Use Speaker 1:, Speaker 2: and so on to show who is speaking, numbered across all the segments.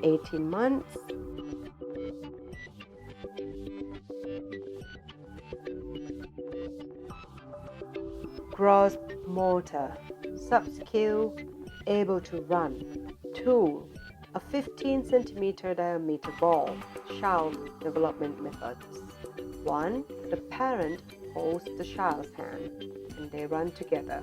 Speaker 1: 18 months, gross motor, sub-skill, able to run. Tool, a 15 centimeter diameter ball, child development methods. 1. The parent holds the child's hand and they run together,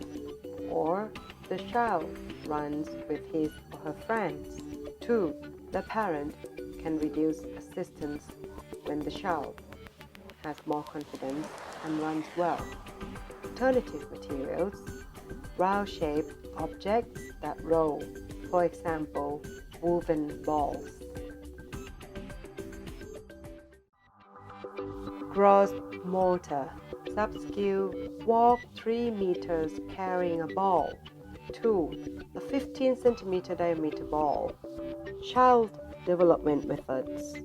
Speaker 1: or the child runs with his or her friends. 2. The parent can reduce assistance when the child has more confidence and runs well. Alternative materials, round-shaped objects that roll, for example, woven balls. Gross motor, sub-skill, walk 3 meters carrying a ball. 2. A 15 centimeter diameter ball. Child development methods.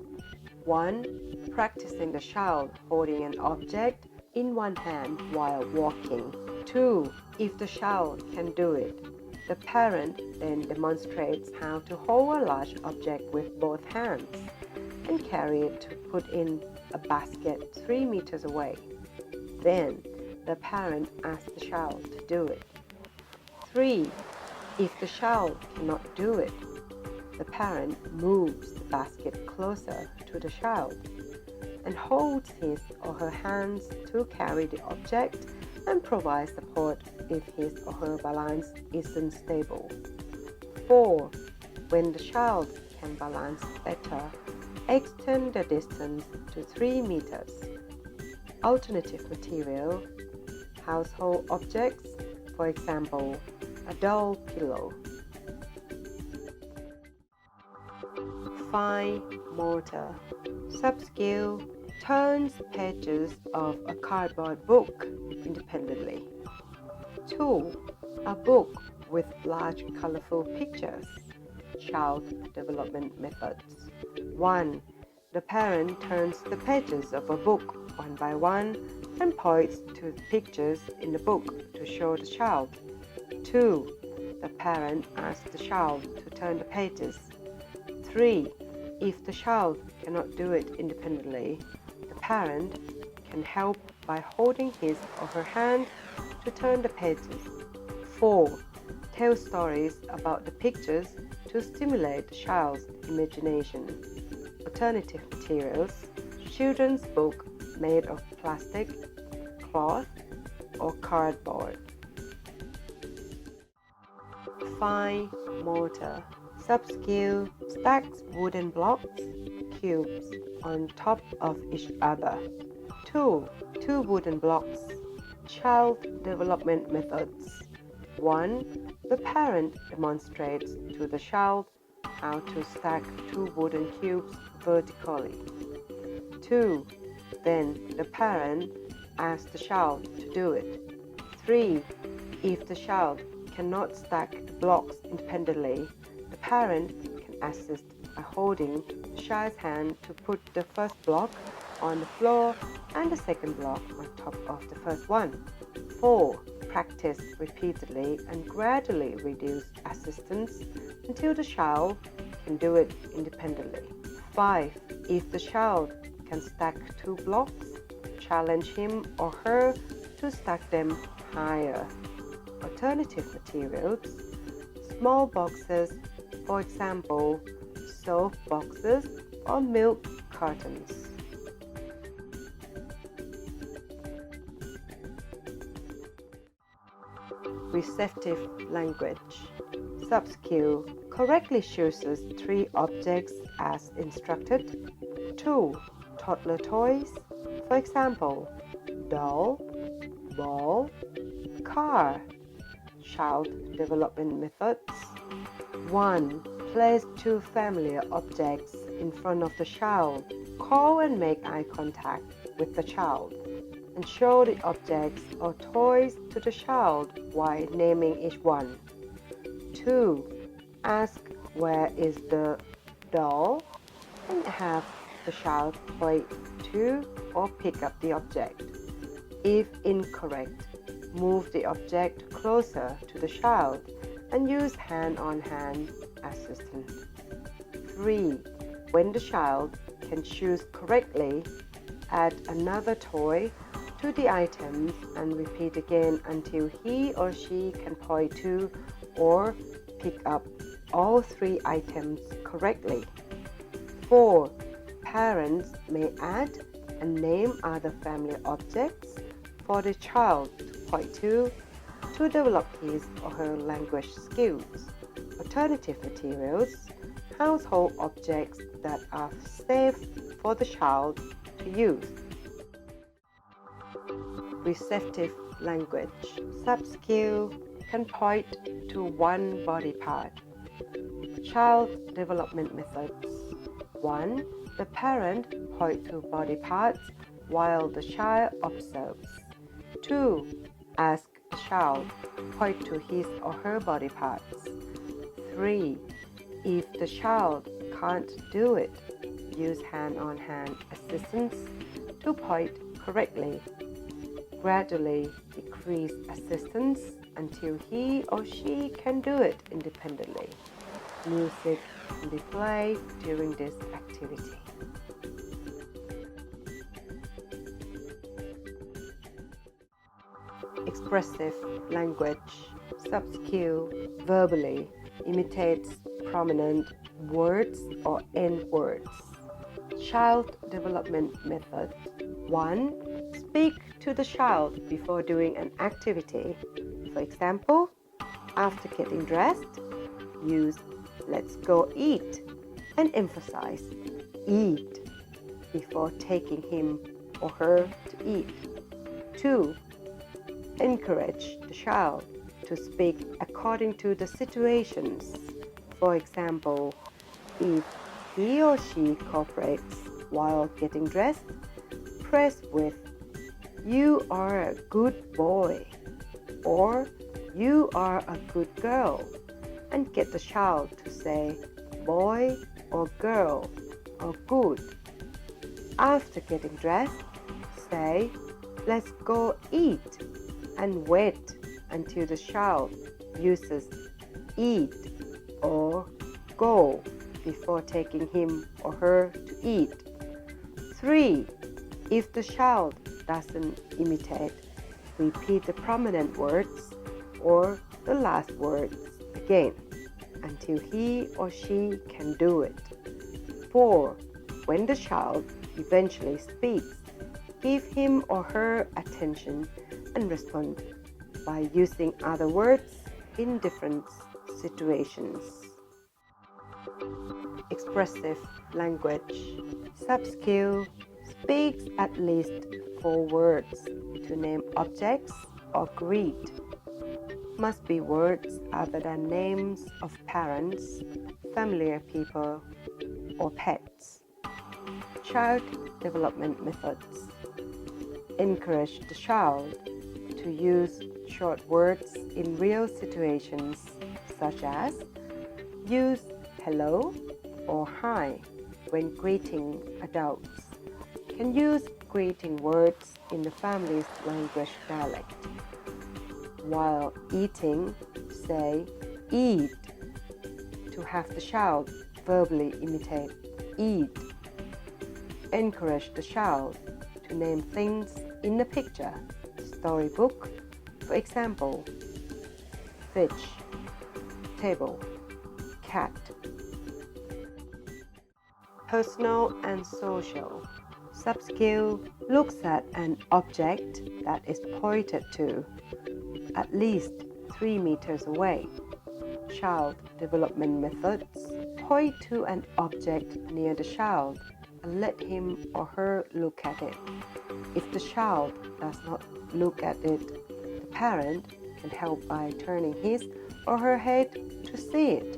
Speaker 1: 1. Practicing the child holding an object in one hand while walking. 2. If the child can do it, the parent then demonstrates how to hold a large object with both hands and carry it to put in a basket 3 meters away. Then, the parent asks the child to do it. 3. If the child cannot do it, the parent moves the basket closer to the child and holds his or her hands to carry the object and provide support if his or her balance isn't stable. 4. When the child can balance better, extend the distance to 3 meters. Alternative material, household objects, for example, a doll pillow. Fine motor, sub-skill, turns pages of a cardboard book independently. 2. A book with large colorful pictures. Child development methods. 1. The parent turns the pages of a book one by one and points to the pictures in the book to show the child. 2. The parent asks the child to turn the pages. 3. If the child cannot do it independently, the parent can help by holding his or her hand to turn the pages. 4. Tell stories about the pictures to stimulate the child's imagination. Alternative materials, children's book made of plastic, cloth, or cardboard. Fine motor, sub-skill, stacks wooden blocks, cubes on top of each other. 2. 2 wooden blocks. Child development methods. 1. The parent demonstrates to the child how to stack 2 wooden cubes vertically. 2. Then the parent asks the child to do it. 3. If the child cannot stack the blocks independently, the parent can assist by holding the child's hand to put the first block on the floor and the second block on top of the first one. 4. Practice repeatedly and gradually reduce assistance until the child can do it independently. 5. If the child can stack 2 blocks, challenge him or her to stack them higher. Alternative materials, small boxes, for example, soap boxes or milk cartons. Receptive language. Sub-skill correctly chooses 3 objects as instructed. 2. Toddler toys, for example, doll, ball, car. Child development methods. 1. Place 2 familiar objects in front of the child. Call and make eye contact with the child and show the objects or toys to the child while naming each one. 2. Ask where is the doll and have the child point to or pick up the object. If incorrect, move the object closer to the child and use hand-on-hand assistant. 3. When the child can choose correctly, add another toy to the items and repeat again until he or she can point to or pick up all 3 items correctly. 4. Parents may add and name other family objects for the child to point to develop his or her language skills. Alternative materials, household objects that are safe for the child to use. Receptive language. Sub-skill can point to one body part. Child development methods. 1. The parent points to body parts while the child observes. 2. Ask the child point to his or her body parts. 3. If the child can't do it, use hand-on-hand assistance to point correctly. Gradually decrease assistance until he or she can do it independently. Music can be played during this activity. Expressive language. Sub-skill verbally imitates prominent words or end words. Child development method. 1. Speak to the child before doing an activity. For example, after getting dressed, use "let's go eat" and emphasize "eat" before taking him or her to eat. 2. Encourage the child to speak according to the situations. For example, if he or she cooperates while getting dressed, praise with "You are a good boy" or "You are a good girl," and get the child to say boy or girl or good. After getting dressed, say "let's go eat" and wait until the child uses "eat" or "go" before taking him or her to eat. 3. If the child doesn't imitate, repeat the prominent words or the last words again until he or she can do it. 4. When the child eventually speaks, give him or her attention and respond by using other words in different situations. Expressive language. Sub-skill speaks at least 4 words to name objects or greet. Must be words other than names of parents, familiar people, or pets. Child development methods. Encourage the child to use short words in real situations, such as use hello or hi when greeting adults. Can use greeting words in the family's language dialect. While eating, say eat to have the child verbally imitate eat. Encourage the child to name things in the picture, storybook, for example, fish, table, cat. Personal and social. Sub-skill looks at an object that is pointed to at least 3 meters away. Child development methods. Point to an object near the child and let him or her look at it. If the child does not look at it, the parent can help by turning his or her head to see it.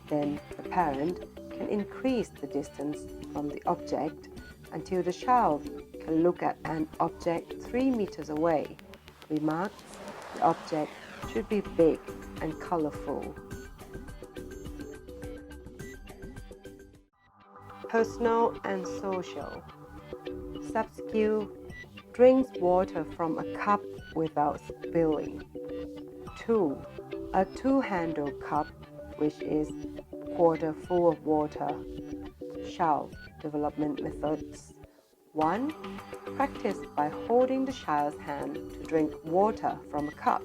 Speaker 1: Then the parent can increase the distance from the object until the child can look at an object 3 meters away. Remarks: the object should be big and colorful. Personal and social. Sub-skill drinks water from a cup without spilling. 2. A two-handled cup, which is quarter full of water. Child development methods. 1. Practice by holding the child's hand to drink water from a cup,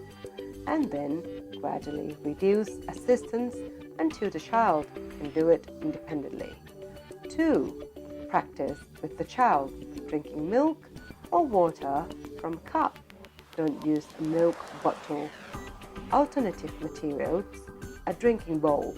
Speaker 1: and then gradually reduce assistance until the child can do it independently. 2. Practice with the child drinking milk or water from a cup. Don't use a milk bottle. Alternative materials: a drinking bowl